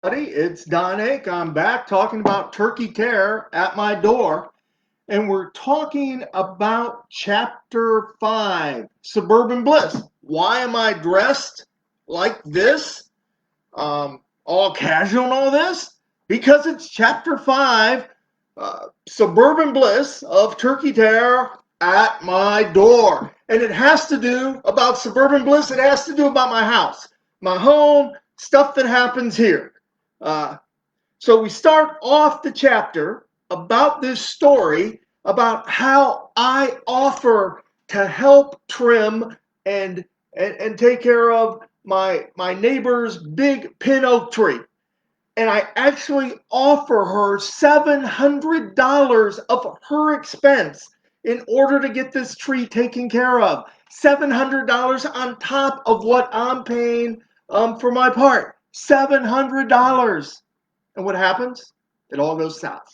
It's Don Ake. I'm back talking about turkey care at my door. And we're talking about chapter 5, Suburban Bliss. Why am I dressed like this? All casual and all this? Because it's chapter 5, Suburban Bliss of Turkey Tear at my door. And it has to do about Suburban Bliss. It has to do about my house, my home, stuff that happens here. Uh, so we start off the chapter about this story about how I offer to help trim and take care of my neighbor's big pin oak tree. And I actually offer her $700 of her expense in order to get this tree taken care of. $700 on top of what I'm paying for my part. $700. And what happens? It all goes south.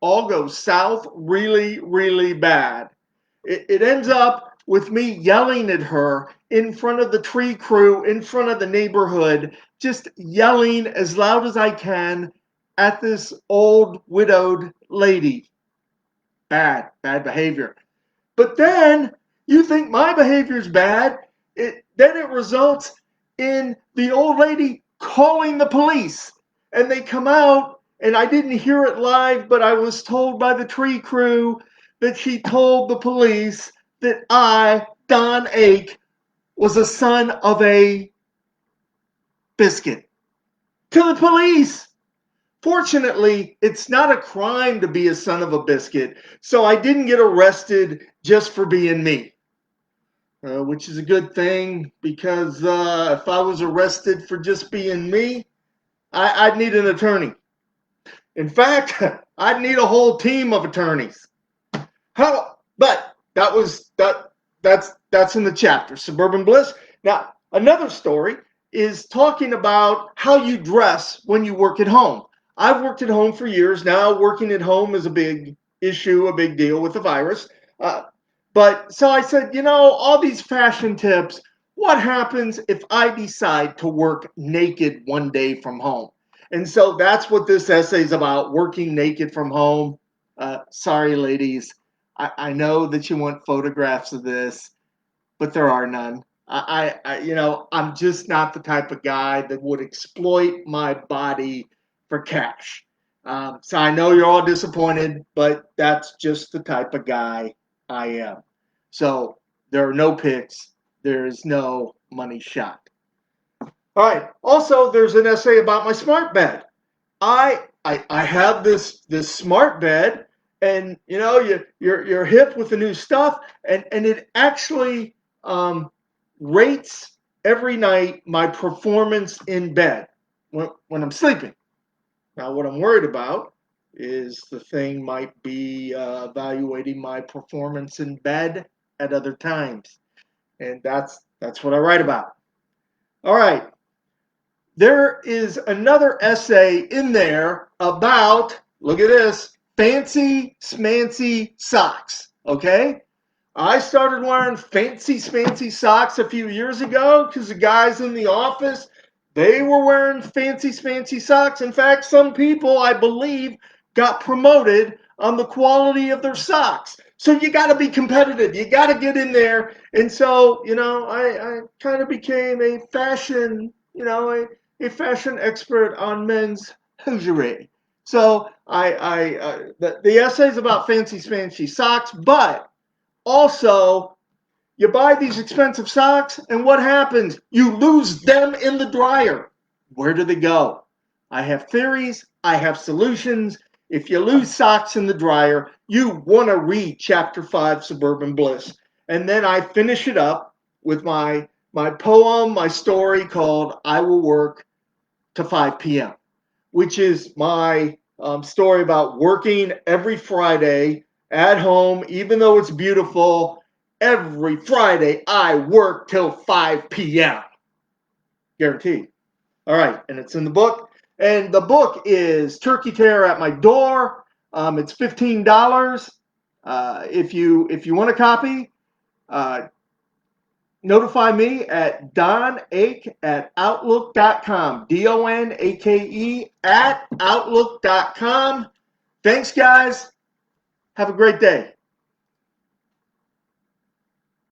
All goes south really, really bad. It ends up with me yelling at her in front of the tree crew, in front of the neighborhood, just yelling as loud as I can at this old widowed lady. Bad behavior. But then you think my behavior is bad. Then it results in the old lady calling the police. And they come out, and I didn't hear it live, but I was told by the tree crew that she told the police that I, Don Ake, was a son of a biscuit. To the police! Fortunately, it's not a crime to be a son of a biscuit, so I didn't get arrested just for being me. Which is a good thing because if I was arrested for just being me, I'd need an attorney. In fact, I'd need a whole team of attorneys. But that's in the chapter, Suburban Bliss. Now, another story is talking about how you dress when you work at home. I've worked at home for years now. Working at home is a big issue, a big deal with the virus. Uh, but so I said, all these fashion tips. What happens if I decide to work naked one day from home? And so that's what this essay is about, working naked from home. Sorry, ladies. I know that you want photographs of this, but there are none. I'm just not the type of guy that would exploit my body for cash. So I know you're all disappointed, but that's just the type of guy I am. So there are no pics. There is no money shot. All right. Also, there's an essay about my smart bed. I have this smart bed, and you're hip with the new stuff, and it actually rates every night my performance in bed when I'm sleeping. Now, what I'm worried about is the thing might be evaluating my performance in bed at other times, and that's what I write about. All right. There is another essay in there about, look at this, fancy-smancy socks, okay? I started wearing fancy-smancy socks a few years ago because the guys in the office, they were wearing fancy-smancy socks. In fact, some people, I believe, got promoted on the quality of their socks. So you got to be competitive. You got to get in there. And so, I kind of became a fashion, a fashion expert on men's hosiery. So the essay is about fancy-smancy socks, but also, you buy these expensive socks, and what happens? You lose them in the dryer. Where do they go? I have theories. I have solutions. If you lose socks in the dryer, you want to read Chapter 5, Suburban Bliss. And then I finish it up with my poem, my story called I Will Work to 5 p.m., which is my story about working every Friday at home, even though it's beautiful. Every Friday, I work till 5 p.m. Guaranteed. All right, and it's in the book. And the book is Turkey Tear at My Door. It's $15. If you want a copy, uh, notify me at donake@outlook.com. DONAKE at outlook.com. Thanks, guys. Have a great day.